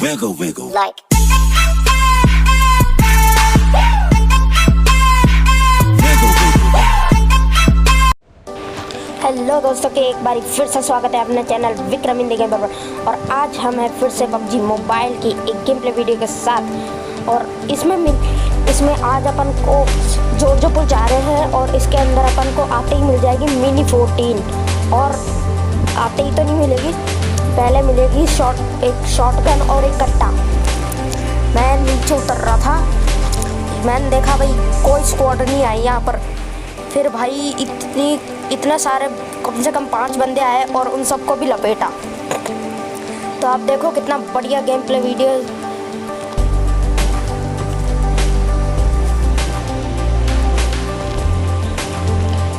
wiggle, wiggle. Like. Hello दोस्तों के एक बार फिर से स्वागत है अपने चैनल विक्रम हिंदी गेम पर। और आज हम हैं फिर से पबजी मोबाइल की एक गेम प्ले वीडियो के साथ। और इसमें आज अपन को जॉर्जो पुल जा रहे हैं और इसके अंदर अपन को आते ही मिल जाएगी मिनी 14। और आते ही तो नहीं मिलेगी, पहले मिलेगी एक शॉटगन और एक कट्टा। मैं नीचे उतर रहा था, मैंने देखा भाई कोई स्क्वाड नहीं आई यहाँ पर। फिर भाई इतने सारे कम से कम 5 बंदे आए और उन सबको भी लपेटा। तो आप देखो कितना बढ़िया गेम प्ले वीडियो।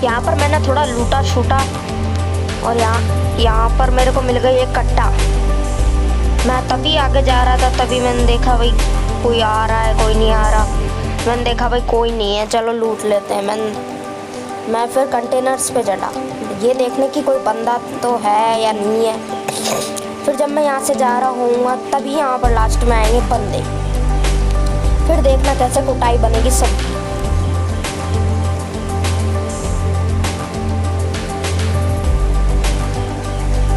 यहाँ पर मैंने थोड़ा लूटा छूटा और यहाँ पर मेरे को मिल गई एक कट्टा। मैं तभी आगे जा रहा था, तभी मैंने देखा भाई कोई आ रहा है, कोई नहीं आ रहा। मैंने देखा भाई कोई नहीं है, चलो लूट लेते हैं। मैं फिर कंटेनर्स पे चढ़ा ये देखने की कोई बंदा तो है या नहीं है। फिर जब मैं यहाँ से जा रहा हूँ तभी यहाँ पर लास्ट में आएंगे बंदे। फिर देखना कैसे कुटाई बनेगी सबकी।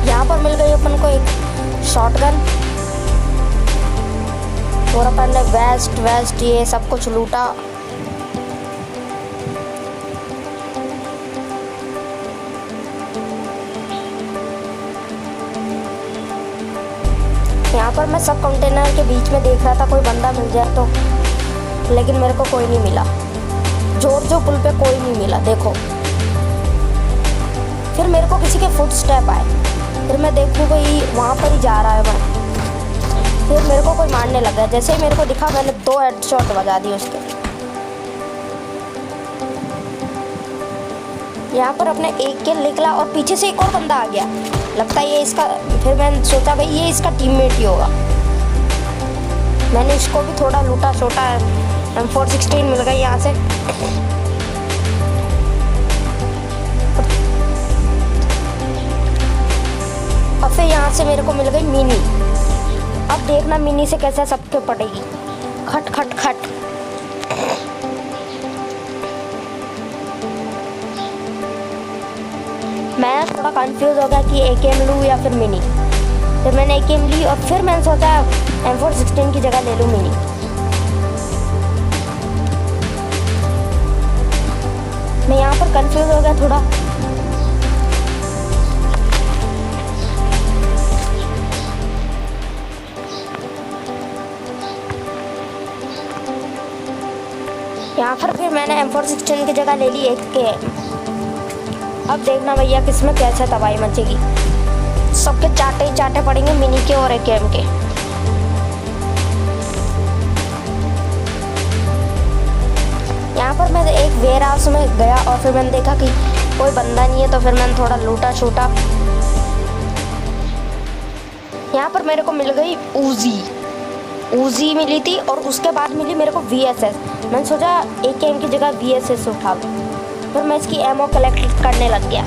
यहाँ पर मिल गई अपन को एक शॉटगन और अपन ने वेस्ट ये सब कुछ लूटा। यहाँ पर मैं सब कंटेनर के बीच में देख रहा था कोई बंदा मिल जाए तो, लेकिन मेरे को कोई नहीं मिला। जॉर्जो पुल पे कोई नहीं मिला देखो। फिर मेरे को किसी के फुट स्टेप आए, फिर मैं देखूँ कोई वहाँ पर ही जा रहा है मैं। फिर मेरे को कोई मारने लगा, जैसे ही मेरे को दिखा मैंने 2 हेडशॉट बजा दिए उसके। यहाँ पर अपने एक किल निकला और पीछे से एक और बंदा आ गया, लगता है ये इसका। फिर मैंने सोचा भाई ये इसका टीममेट ही होगा। मैंने इसको भी थोड़ा लूटा छोटा। M416 मिल गई यहाँ से। और फिर यहाँ से मेरे को मिल गई मिनी। अब देखना मिनी से कैसे सबके पड़ेगी। खट खट खट। मैं थोड़ा कंफ्यूज हो गया कि AKM लूँ या फिर मिनी। फिर मैंने AKM ली और फिर मैंने सोचा M416 की जगह ले लूँ मिनी। मैं यहाँ पर कंफ्यूज हो गया थोड़ा। यहाँ पर फिर मैंने M416 की जगह ले ली AKM। अब देखना भैया किसमें कैसे तबाही मचेगी। सबके चाटे ही चाटे पड़ेंगे मिनी के और AKM के। यहाँ पर मैं एक वेयर हाउस में गया और फिर मैंने देखा कि कोई बंदा नहीं है, तो फिर मैंने थोड़ा लूटा छूटा। यहाँ पर मेरे को मिल गई उजी मिली थी और उसके बाद मिली मेरे को VSS। मैंने सोचा AKM की जगह VSS उठा लूँ। फिर मैं इसकी एमो कलेक्ट करने लग गया।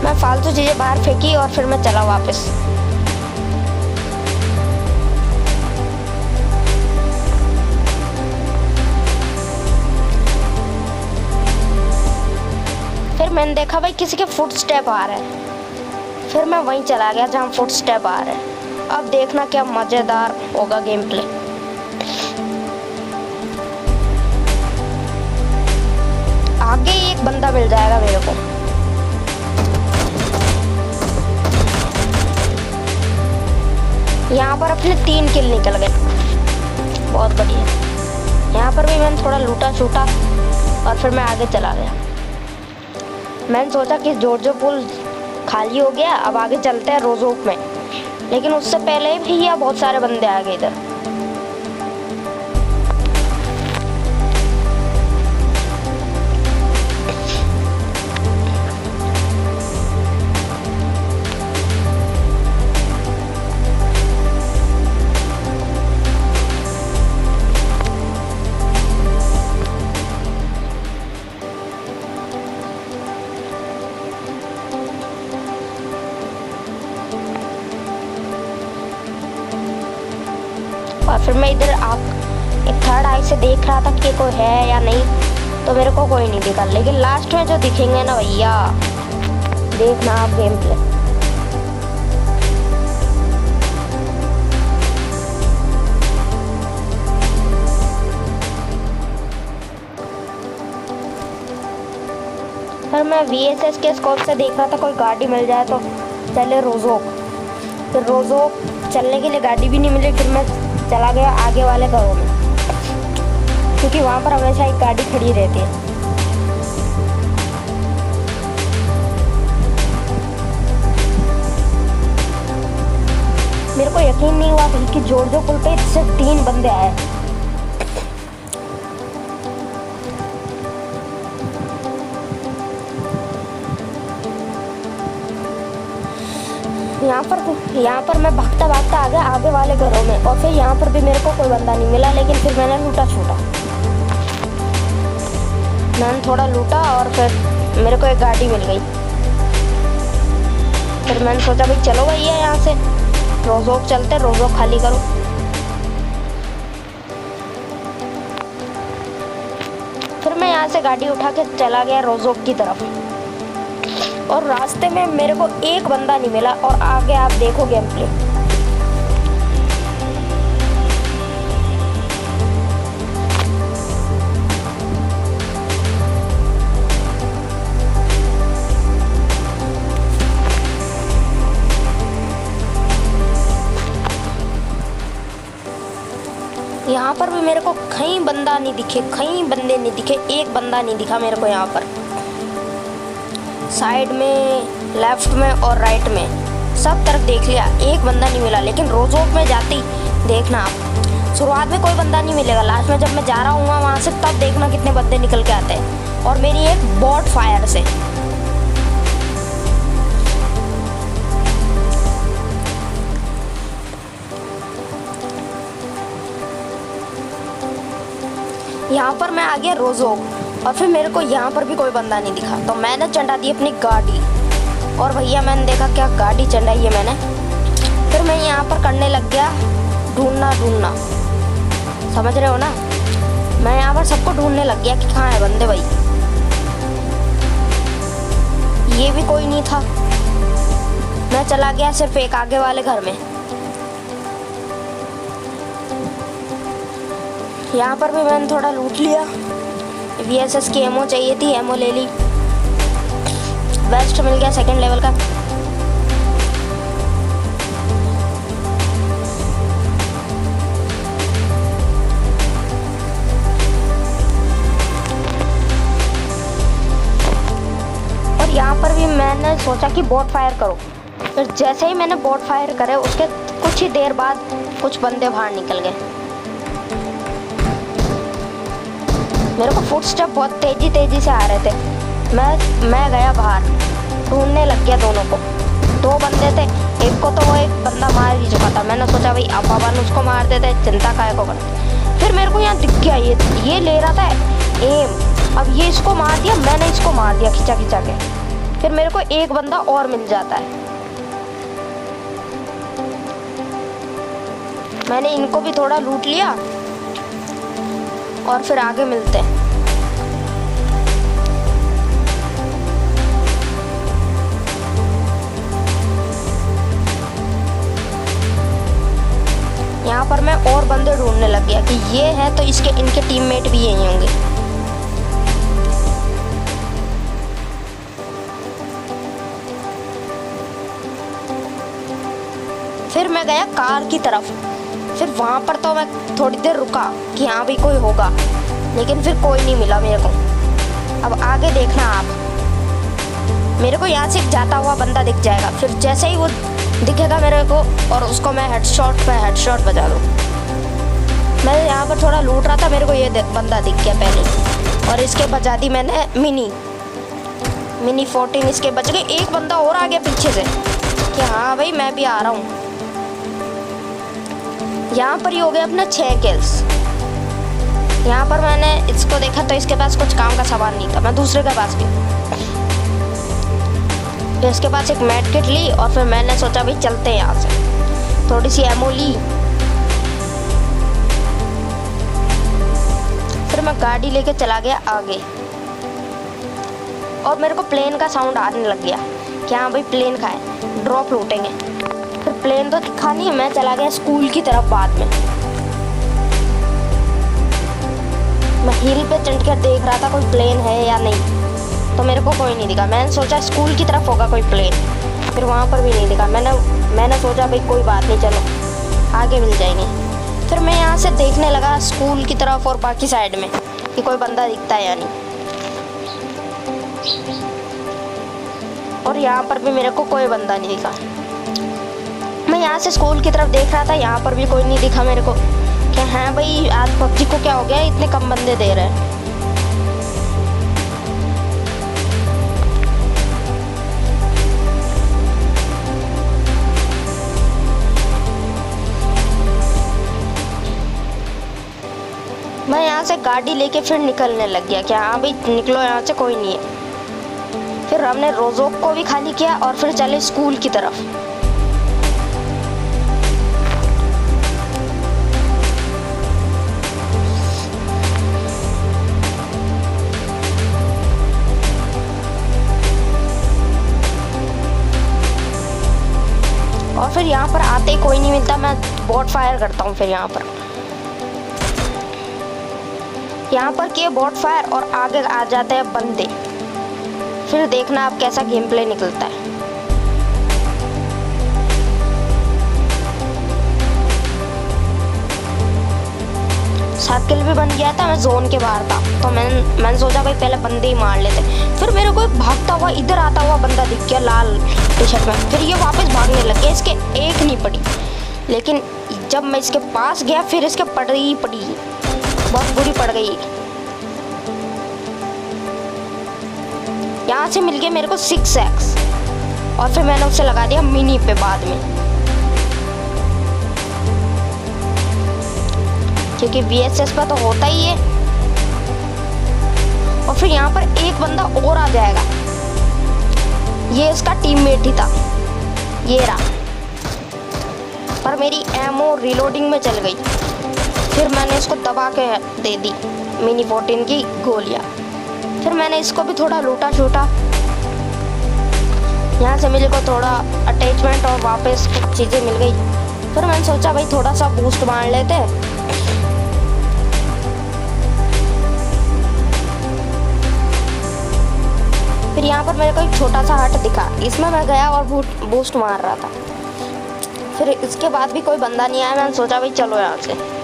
मैं फालतू चीज़ें बाहर फेंकी और फिर मैं चला वापस। फिर मैंने देखा भाई किसी के फुट स्टेप आ रहे हैं। फिर मैं वहीं चला गया जहाँ फुट स्टेप आ रहे हैं। अब देखना क्या मज़ेदार होगा गेम प्ले। आगे ही एक बंदा मिल जाएगा मेरे को। यहाँ पर अपने 3 किल निकल गए, बहुत बढ़िया। यहाँ पर भी मैंने थोड़ा लूटा छूटा और फिर मैं आगे चला गया। मैंने सोचा कि जॉर्जो पुल खाली हो गया, अब आगे चलते हैं रोजोक में। लेकिन उससे पहले भी भैया बहुत सारे बंदे आ गए इधर। और फिर मैं इधर एक थर्ड आई से देख रहा था कि कोई है या नहीं, तो मेरे को कोई नहीं दिखा। लेकिन लास्ट में जो दिखेंगे ना भैया, देखना आप गेम प्ले। फिर मैं VSS के स्कोप से देख रहा था कोई गाड़ी मिल जाए तो चले रोजोक। फिर रोजोक चलने के लिए गाड़ी भी नहीं मिली। फिर मैं चला गया आगे वाले घरों में, क्योंकि वहाँ पर हमेशा एक गाड़ी खड़ी रहती है। मेरे को यकीन नहीं हुआ कि जोड़जो पुल पे सिर्फ 3 बंदे आए। यहाँ पर मैं भागता भागता आ गया आगे वाले घरों में, और फिर यहाँ पर भी मेरे को कोई बंदा नहीं मिला। लेकिन फिर मैंने लूटा छूटा, मैंने थोड़ा लूटा और फिर मेरे को एक गाड़ी मिल गई। फिर मैंने सोचा भाई चलो भैया यहाँ से रोजोक चलते, रोजोक खाली करो। फिर मैं यहाँ से गाड़ी उठा के चला गया रोजोक की तरफ, और रास्ते में मेरे को एक बंदा नहीं मिला। और आगे आप देखो गेम प्ले। यहाँ पर भी मेरे को कहीं बंदा नहीं दिखे, कहीं बंदे नहीं दिखे, एक बंदा नहीं दिखा मेरे को। यहाँ पर साइड में, लेफ्ट में और राइट में सब तरफ देख लिया, एक बंदा नहीं मिला। लेकिन रोजोक में जाती देखना आप, शुरुआत में कोई बंदा नहीं मिलेगा, लास्ट में जब मैं जा रहा हूँ वहाँ से तब देखना कितने बंदे निकल के आते हैं। और मेरी एक बॉट फायर से। यहाँ पर मैं आ गया रोजोक, और फिर मेरे को यहाँ पर भी कोई बंदा नहीं दिखा, तो मैंने चढ़ा दी अपनी गाड़ी। और भैया मैंने देखा क्या गाड़ी चढ़ाई है मैंने। फिर मैं यहाँ पर करने लग गया ढूंढना, समझ रहे हो ना। मैं यहाँ पर सबको ढूंढने लग गया कि कहाँ है बंदे भाई। ये भी कोई नहीं था। मैं चला गया सिर्फ एक आगे वाले घर में। यहाँ पर भी मैंने थोड़ा लूट लिया। VSS की एमओ चाहिए थी, एमओ ले ली। वेस्ट मिल गया 2nd लेवल का। और यहाँ पर भी मैंने सोचा कि बोट फायर करो। फिर जैसे ही मैंने बोट फायर करे उसके कुछ ही देर बाद कुछ बंदे बाहर निकल गए। मेरे को फुटस्टेप बहुत तेजी से आ रहे थे। मैं गया बाहर, ढूंढने लग गया दोनों को। 2 बंदे थे, एक को तो वो एक बंदा मार ही चुका था। मैंने सोचा भाई अब अपन उसको मार देते, चिंता काहे को करते। फिर मेरे को यहाँ दिख गया ये ले रहा था एम। अब ये इसको मार दिया, मैंने इसको मार दिया खिंचा के। फिर मेरे को एक बंदा और मिल जाता है। मैंने इनको भी थोड़ा लूट लिया और फिर आगे मिलते हैं। यहाँ पर मैं और बंदे ढूंढने लग गया कि ये है तो इनके टीममेट भी यही होंगे। फिर मैं गया कार की तरफ। फिर वहाँ पर तो मैं थोड़ी देर रुका कि हाँ भाई कोई होगा, लेकिन फिर कोई नहीं मिला मेरे को। अब आगे देखना आप, मेरे को यहाँ से एक जाता हुआ बंदा दिख जाएगा। फिर जैसे ही वो दिखेगा मेरे को और उसको मैं हेडशॉट बजा दूँ। मैं यहाँ पर थोड़ा लूट रहा था, मेरे को ये बंदा दिख गया पहले, और इसके बजा दी मैंने मिनी 14। इसके बच गए। एक बंदा और आ गया पीछे से कि हाँ भाई मैं भी आ रहा हूँ। यहाँ पर ही हो गए अपना 6 किल्स। यहाँ पर मैंने इसको देखा तो इसके पास कुछ काम का सामान नहीं था। मैं दूसरे के पास गई, फिर इसके पास एक मेड किट ली और फिर मैंने सोचा भाई चलते हैं यहाँ से। थोड़ी सी एमओ ली फिर मैं गाड़ी लेके चला गया आगे और मेरे को प्लेन का साउंड आने लग गया कि हाँ भाई प्लेन का है, ड्रॉप लूटेंगे। फिर प्लेन तो दिखा नहीं, मैं चला गया स्कूल की तरफ। बाद में मैं हिल पे चढ़ कर देख रहा था कोई प्लेन है या नहीं, तो मेरे को कोई नहीं दिखा। मैंने सोचा स्कूल की तरफ होगा कोई प्लेन, फिर वहाँ पर भी नहीं दिखा। मैंने सोचा भाई कोई बात नहीं, चलो आगे मिल जाएंगे। फिर मैं यहाँ से देखने लगा स्कूल की तरफ और बाकी साइड में कि कोई बंदा दिखता है या नहीं, और यहाँ पर भी मेरे को कोई बंदा नहीं दिखा। मैं यहाँ से स्कूल की तरफ देख रहा था, यहाँ पर भी कोई नहीं दिखा मेरे को। क्या है भाई आज पबजी को क्या हो गया, इतने कम बंदे दे रहे हैं। मैं यहाँ से गाड़ी लेके फिर निकलने लग गया कि हाँ भाई निकलो यहाँ से, कोई नहीं है। फिर हमने रोजोक को भी खाली किया और फिर चले स्कूल की तरफ। और फिर यहाँ पर आते ही कोई नहीं मिलता, मैं बॉट फायर करता हूँ। फिर यहाँ पर किए बॉट फायर और आगे आ जाते हैं बंदे। फिर देखना आप कैसा गेम प्ले निकलता है। सात किल भी बन गया था, मैं जोन के बाहर था, तो मैंने सोचा भाई पहले बंदे ही मार लेते। फिर मेरे को एक भागता हुआ इधर आता हुआ बंदा दिख गया लाल टी शर्ट में। फिर ये वापस भागने लग गया, इसके एक नहीं पड़ी, लेकिन जब मैं इसके पास गया फिर इसके पड़ी, बहुत बुरी पड़ गई। यहाँ से मिल गया मेरे को 6x और फिर मैंने उसे लगा दिया मिनी पे बाद में, क्योंकि VSS पर तो होता ही है। और फिर यहाँ पर एक बंदा और आ जाएगा, ये इसका टीममेट ही था, ये रहा। पर मेरी एमो रिलोडिंग में चल गई। फिर मैंने इसको दबा के दे दी मिनी 14 की गोलियां। फिर मैंने इसको भी थोड़ा लूटा छूटा। यहाँ से मेरे को थोड़ा अटैचमेंट और वापस कुछ चीज़ें मिल गई। फिर मैंने सोचा भाई थोड़ा सा बूस्ट मार लेते हैं। फिर यहाँ पर मेरे को एक छोटा सा हट दिखा, इसमें मैं गया और बूस्ट मार रहा था। फिर इसके बाद भी कोई बंदा नहीं आया, मैंने सोचा भाई चलो यहाँ से।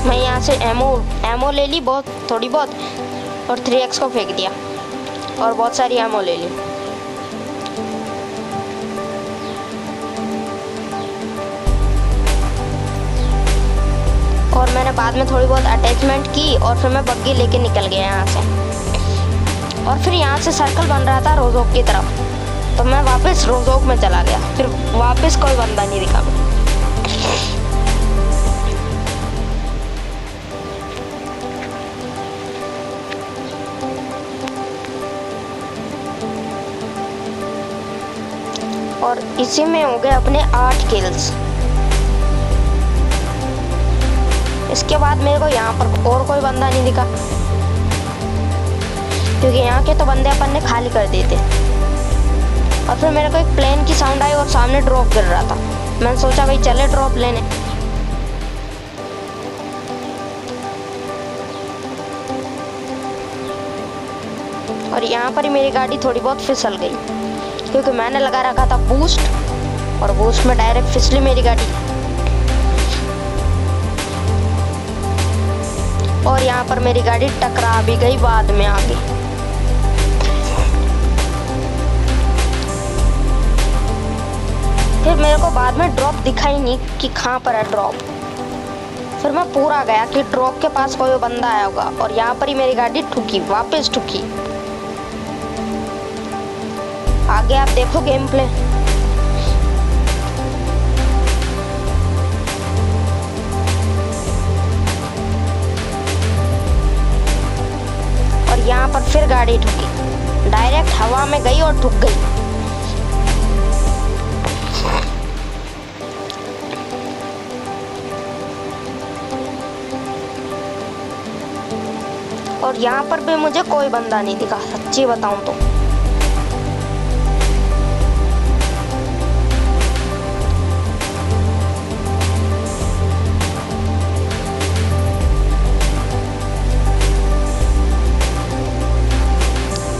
मैं यहाँ से एमो ले ली थोड़ी बहुत और 3x को फेंक दिया और बहुत सारी एमो ले ली। और मैंने बाद में थोड़ी बहुत अटैचमेंट की और फिर मैं बग्गी लेके निकल गया यहाँ से। और फिर यहाँ से सर्कल बन रहा था रोजोक की तरफ, तो मैं वापस रोजोक में चला गया। फिर वापस कोई बंदा नहीं दिखा। और इसी में हो गए अपने 8 किल्स। इसके बाद मेरे को यहाँ पर और कोई बंदा नहीं दिखा, क्योंकि यहाँ के तो बंदे अपन ने खाली कर दिए थे। और फिर मेरे को एक प्लेन की साउंड आई और सामने ड्रॉप गिर रहा था। मैंने सोचा भाई चले ड्रॉप लेने। और यहाँ पर ही मेरी गाड़ी थोड़ी बहुत फिसल गई, क्योंकि मैंने लगा रखा था बूस्ट और बूस्ट में डायरेक्ट फिसली मेरी गाड़ी। और यहाँ पर मेरी गाड़ी टकरा भी गई बाद में आगे। फिर मेरे को बाद में ड्रॉप दिखा ही नहीं कि कहाँ पर है ड्रॉप। फिर मैं पूरा गया कि ड्रॉप के पास कोई बंदा आया होगा, और यहाँ पर ही मेरी गाड़ी ठुकी, वापस ठुकी। आगे आप देखो गेम प्ले। यहाँ पर फिर गाड़ी ठुकी, डायरेक्ट हवा में गई और ठुक गई। और यहाँ पर भी मुझे कोई बंदा नहीं दिखा, सच्ची बताऊं तो।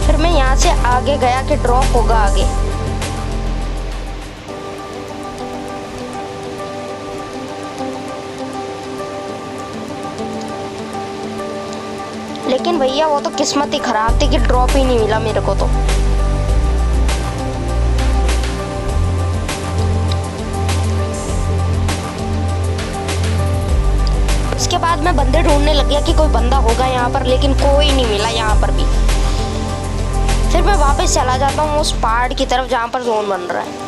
फिर मैं यहाँ से आगे गया कि ड्रॉप होगा आगे। लेकिन भैया वो तो किस्मत ही खराब थी कि ड्रॉप ही नहीं मिला मेरे को तो। उसके बाद मैं बंदे ढूंढने लग गया कि कोई बंदा होगा यहाँ पर, लेकिन कोई नहीं मिला यहाँ पर भी। फिर मैं वापस चला जाता हूँ उस पहाड़ की तरफ जहाँ पर जोन बन रहा है।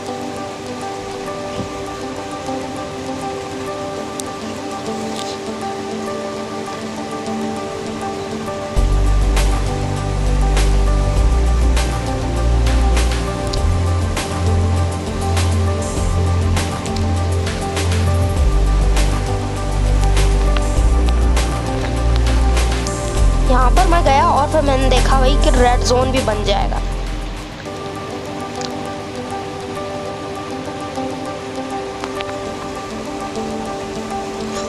यहाँ पर मैं गया और फिर मैंने देखा भाई कि रेड जोन भी बन जाएगा।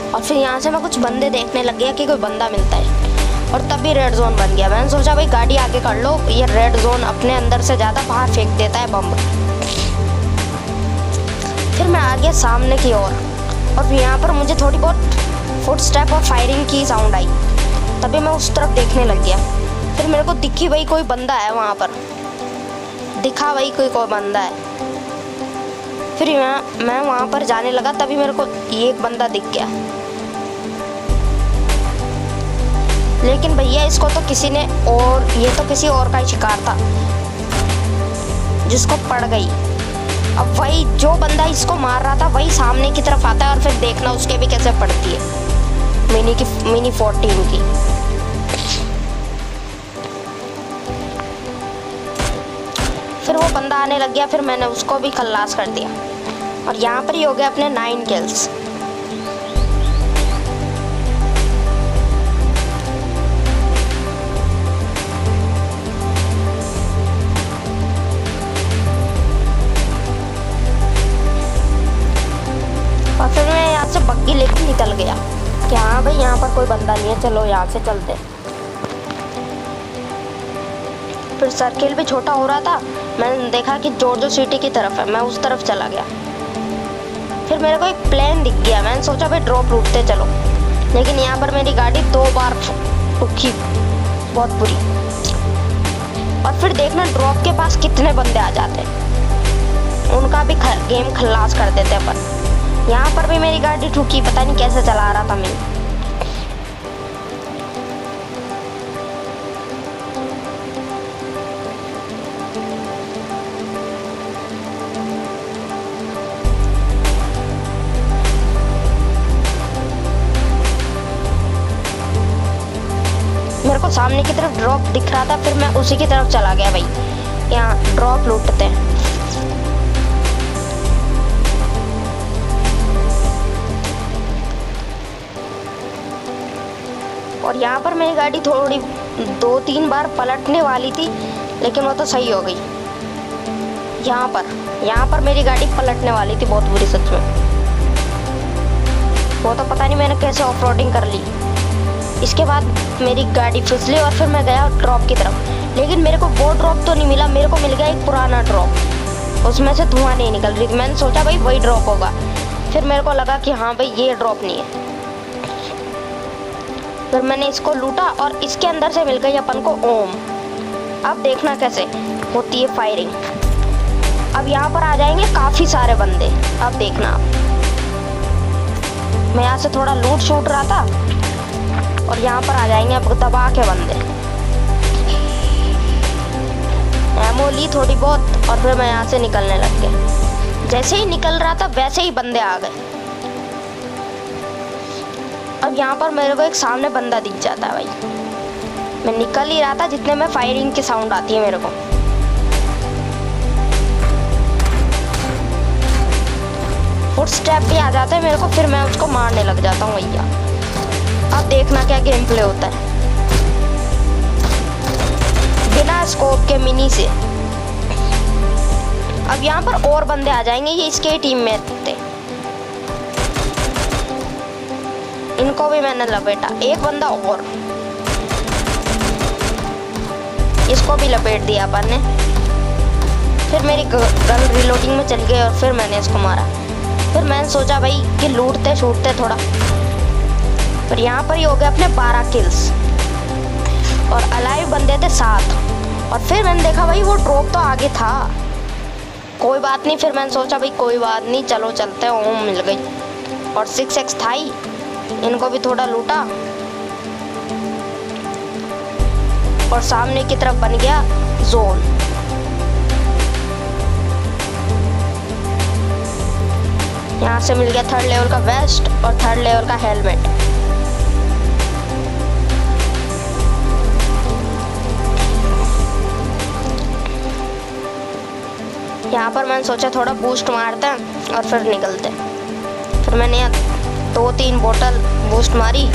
और फिर यहाँ से मैं कुछ बंदे देखने लग गया कि कोई बंदा मिलता है, और तभी रेड जोन बन गया। मैंने सोचा भाई गाड़ी आगे कर लो, ये रेड जोन अपने अंदर से ज़्यादा बाहर फेंक देता है बम। फिर मैं आ गया सामने की ओर, और फिर यहाँ पर मुझे थोड़ी बहुत फुटस्टेप और फायरिंग की साउंड आई। तभी मैं उस तरफ देखने लग गया। फिर मेरे को दिखी भाई कोई बंदा है वहाँ पर, दिखा भाई कोई बंदा है। फिर मैं वहाँ पर जाने लगा, तभी मेरे को ये एक बंदा दिख गया। लेकिन भैया इसको तो किसी ने, और ये तो किसी और का ही शिकार था जिसको पड़ गई। अब वही जो बंदा इसको मार रहा था वही सामने की तरफ आता है, और फिर देखना उसके भी कैसे पड़ती है मिनी 14 की। फिर वो बंदा आने लग गया, फिर मैंने उसको भी खल्लास कर दिया, और यहाँ पर ही हो गया अपने 9 किल्स। और फिर मैं यहाँ से बग्गी लेकर निकल गया कि हाँ भाई यहाँ पर कोई बंदा नहीं है, चलो यहाँ से चलते। फिर सर्किल भी छोटा हो रहा था, मैंने देखा कि जॉर्जो सिटी की तरफ है, मैं उस तरफ चला गया। फिर मेरे को एक प्लेन दिख गया, मैंने सोचा भाई ड्रॉप लूटते चलो। लेकिन यहाँ पर मेरी गाड़ी 2 बार रुकी, बहुत बुरी। और फिर देखना ड्रॉप के पास कितने बंदे आ जाते, उनका भी गेम खल्लास कर देते अपन। यहाँ पर भी मेरी गाड़ी ठुकी, पता नहीं कैसे चला रहा था मैं। मेरे को सामने की तरफ ड्रॉप दिख रहा था, फिर मैं उसी की तरफ चला गया भाई, यहाँ ड्रॉप लूटते हैं। और यहाँ पर मेरी गाड़ी थोड़ी 2-3 बार पलटने वाली थी, लेकिन वो तो सही हो गई। यहाँ पर मेरी गाड़ी पलटने वाली थी बहुत बुरी, सच में। वो तो पता नहीं मैंने कैसे ऑफ रोडिंग कर ली। इसके बाद मेरी गाड़ी फिसली और फिर मैं गया ड्रॉप की तरफ। लेकिन मेरे को वो ड्रॉप तो नहीं मिला, मेरे को मिल गया एक पुराना ड्रॉप, उसमें से धुआं नहीं निकल रही। मैंने सोचा भाई वही ड्रॉप होगा, फिर मेरे को लगा कि हाँ भाई ये ड्रॉप नहीं है। फिर मैंने इसको लूटा और इसके अंदर से मिल गई अपन को ओम। अब देखना कैसे होती है फायरिंग। अब यहाँ पर आ जाएंगे काफ़ी सारे बंदे, अब देखना आप। मैं यहाँ से थोड़ा लूट शूट रहा था और यहाँ पर आ जाएंगे अब दबा के बंदे। एमो ली थोड़ी बहुत और फिर मैं यहाँ से निकलने लग गया। जैसे ही निकल रहा था वैसे ही बंदे आ गए। अब यहाँ पर मेरे को एक सामने बंदा दिख जाता है भाई, मैं निकल ही रहा था जितने में फायरिंग की साउंड आती है मेरे को। फुट स्टेप भी आ जाते हैं मेरे को, फिर मैं उसको मारने लग जाता हूँ भैया। अब देखना क्या गेम प्ले होता है बिना स्कोप के मिनी से। अब यहाँ पर और बंदे आ जाएंगे, ये इसके टीम में थे, इनको भी मैंने लपेटा। एक बंदा और, इसको भी लपेट दिया अपन ने। फिर मेरी गन रिलोडिंग में चली गई और फिर मैंने इसको मारा। फिर मैंने सोचा भाई कि लूटते छूटते थोड़ा, पर यहाँ पर ही हो गए अपने 12 किल्स और अलाइव बंदे थे 7। और फिर मैंने देखा भाई वो ड्रॉप तो आगे था, कोई बात नहीं। फिर मैंने सोचा भाई कोई बात नहीं, चलो चलते हैं। ओम मिल गई और 6x था ही, इनको भी थोड़ा लूटा और सामने की तरफ बन गया जोन। यहाँ से मिल गया 3rd लेवल का वेस्ट और 3rd लेवल का हेलमेट। यहाँ पर मैंने सोचा थोड़ा बूस्ट मारते हैं और फिर निकलते हैं। फिर मैंने 2-3 बोतल बूस्ट मारी।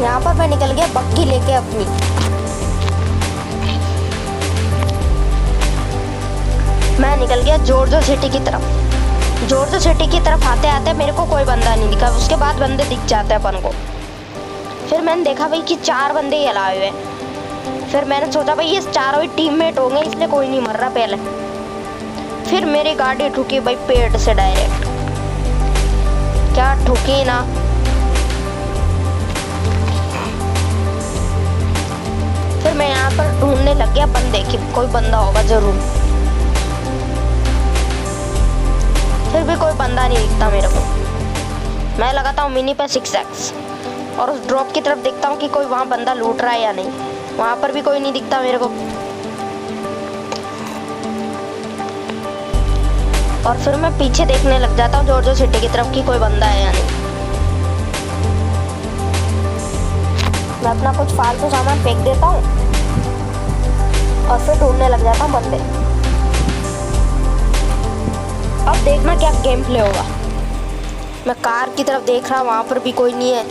यहाँ पर मैं निकल गया बग्गी लेके अपनी। मैं निकल गया जॉर्जो सिटी की तरफ। जॉर्जो सिटी की तरफ आते आते मेरे को कोई बंदा नहीं दिखा, उसके बाद बंदे दिख जाते अपन को। फिर मैंने देखा भाई कि 4 बंदे ही अलाए हुए हैं। फिर मैंने सोचा भाई ये चारों ही टीममेट होंगे, इसलिए कोई नहीं मर रहा पहले। फिर मेरी गाड़ी ठुकी भाई पेड़ से डायरेक्ट, क्या ठुकी ना। फिर मैं यहाँ पर ढूंढने लग गया बंदे कि कोई बंदा होगा जरूर। फिर भी कोई बंदा नहीं दिखता मेरे को। मैं लगाता हूँ मिनी पे 6x और उस ड्रॉप की तरफ देखता हूँ कि कोई वहाँ बंदा लूट रहा है या नहीं। वहाँ पर भी कोई नहीं दिखता मेरे को। और फिर मैं पीछे देखने लग जाता हूँ जॉर्जो सिटी की तरफ कि कोई बंदा है या नहीं। मैं अपना कुछ फालतू सामान फेंक देता हूँ और फिर ढूंढने लग जाता हूँ बंदे। अब देखना क्या गेम प्ले होगा। मैं कार की तरफ देख रहा, वहाँ पर भी कोई नहीं है।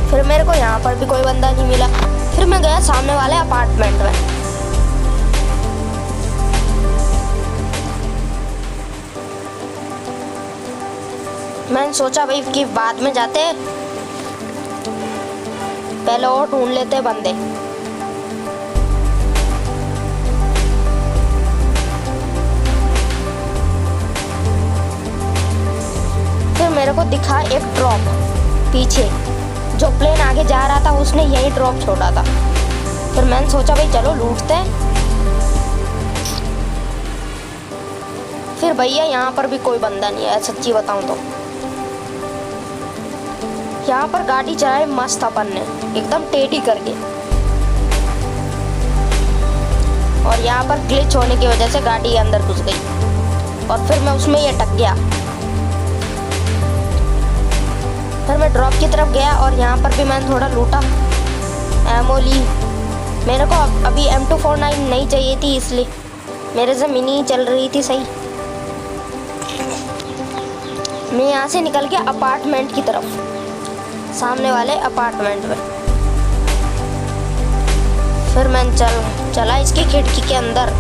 फिर मेरे को यहाँ पर भी कोई बंदा नहीं मिला। फिर मैं गया सामने वाले अपार्टमेंट में। मैंने सोचा भाई कि बाद में जाते, पहले और ढूंढ लेते बंदे। फिर मेरे को दिखा एक ड्रॉप पीछे, जो प्लेन आगे जा रहा था उसने यही ड्रॉप छोड़ा था। फिर मैंने सोचा भाई चलो लूटते हैं। फिर भैया यहाँ पर भी कोई बंदा नहीं है, सच्ची बताऊं तो। यहाँ पर गाड़ी चलाई मस्त अपन ने, एकदम टेढ़ी करके। और यहाँ पर ग्लिच होने की वजह से गाड़ी अंदर घुस गई और फिर मैं उसमें ही अटक गया। फिर मैं ड्रॉप की तरफ गया और यहाँ पर भी मैंने थोड़ा लूटा, एमो ली। मेरे को अभी M249 नहीं चाहिए थी, इसलिए मेरे से मिनी चल रही थी सही। मैं यहाँ से निकल गया अपार्टमेंट की तरफ, सामने वाले अपार्टमेंट में। फिर मैं चला इसकी खिड़की के अंदर।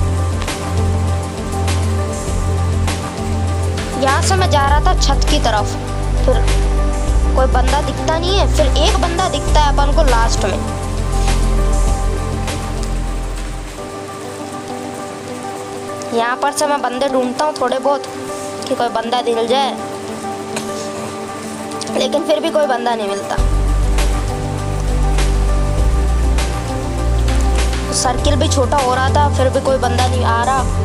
यहाँ से मैं जा रहा था छत की तरफ। फिर कोई बंदा दिखता नहीं है। फिर एक बंदा दिखता है अपन को लास्ट में, यहाँ पर से मैं बंदे ढूंढता हूँ थोड़े बहुत कि कोई बंदा मिल जाए, लेकिन फिर भी कोई बंदा नहीं मिलता। सर्किल भी छोटा हो रहा था, फिर भी कोई बंदा नहीं आ रहा।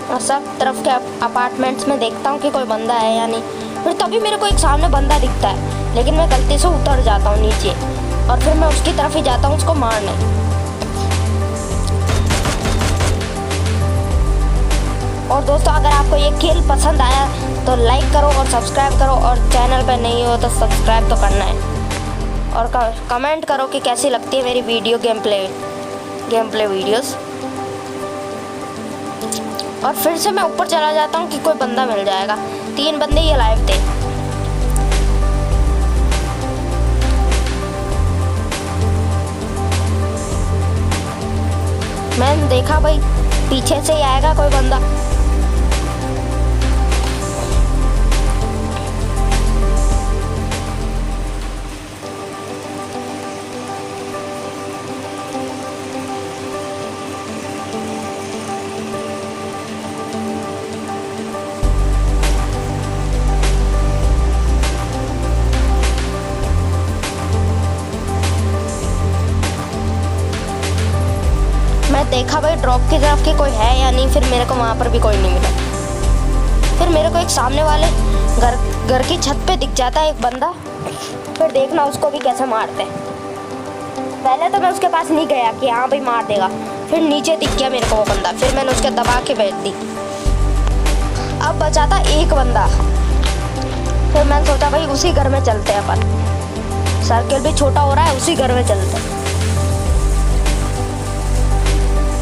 और सब तरफ के अपार्टमेंट्स में देखता हूँ कि कोई बंदा है या नहीं। फिर तभी मेरे को एक सामने बंदा दिखता है, लेकिन मैं गलती से उतर जाता हूँ नीचे और फिर मैं उसकी तरफ ही जाता हूँ उसको मारने। और दोस्तों, अगर आपको ये खेल पसंद आया तो लाइक करो और सब्सक्राइब करो, और चैनल पर नहीं हो तो सब्सक्राइब तो करना है। और कमेंट करो कि कैसी लगती है मेरी वीडियो गेम प्ले वीडियोस। और फिर से मैं ऊपर चला जाता हूँ कि कोई बंदा मिल जाएगा। 3 बंदे ये लाइव थे। मैंने देखा भाई पीछे से ही आएगा कोई बंदा। मैं देखा भाई ड्रॉप की तरफ कि कोई है या नहीं, फिर मेरे को वहाँ पर भी कोई नहीं मिला। फिर मेरे को एक सामने वाले घर की छत पे दिख जाता है एक बंदा। फिर देखना उसको भी कैसे मारते हैं। पहले तो मैं उसके पास नहीं गया कि हाँ भाई मार देगा, फिर नीचे दिख गया मेरे को वो बंदा, फिर मैंने उसके दबा के बैठ दी। अब बचा था एक बंदा। फिर मैंने सोचा भाई उसी घर में चलते हैं अपन, सर्किल भी छोटा हो रहा है, उसी घर में चलते हैं।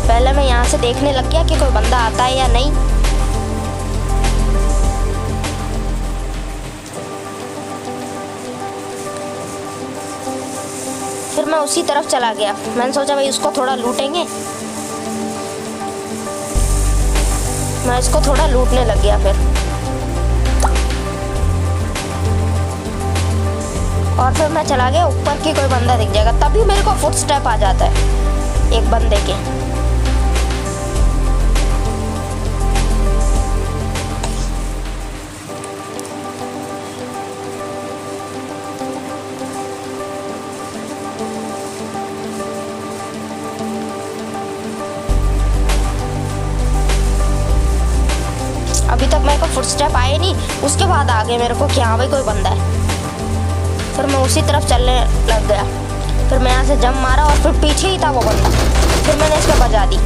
पहले मैं यहाँ से देखने लग गया कि कोई बंदा आता है या नहीं। फिर मैं उसी तरफ चला गया। मैंने सोचा भाई उसको थोड़ा लूटेंगे। मैं इसको थोड़ा लूटने लग गया फिर। और फिर मैं चला गया ऊपर कि कोई बंदा दिख जाएगा। तभी मेरे को फुटस्टेप आ जाता है एक बंदे के। अभी तक मेरे को फुटस्टेप आए नहीं, उसके बाद आ गए मेरे को कि हाँ भाई कोई बंदा है। फिर मैं उसी तरफ चलने लग गया। फिर मैं यहाँ से जंप मारा और फिर पीछे ही था वो बंदा। फिर मैंने इसको बजा दी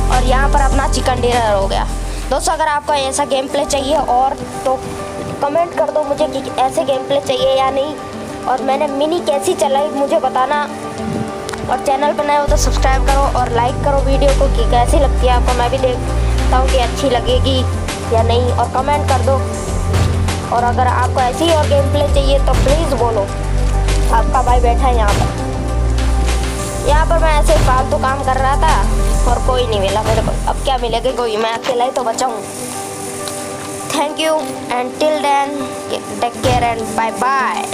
और यहाँ पर अपना चिकन डिनर हो गया। दोस्तों, अगर आपको ऐसा गेम प्ले चाहिए और तो कमेंट कर दो मुझे कि ऐसे गेम प्ले चाहिए या नहीं, और मैंने मिनी कैसी चलाई मुझे बताना। और चैनल पर नए हो तो सब्सक्राइब करो और लाइक करो वीडियो को कि कैसी लगती है आपको। मैं भी देखता हूँ कि अच्छी लगेगी या नहीं, और कमेंट कर दो। और अगर आपको ऐसी और गेम प्ले चाहिए तो प्लीज़ बोलो। आपका भाई बैठा है यहाँ पर मैं ऐसे फालतू काम कर रहा था और कोई नहीं मिला मेरे को। अब क्या मिलेगा, कोई, मैं अकेला ही तो बचा हूँ। Thank you and till then take care and bye bye.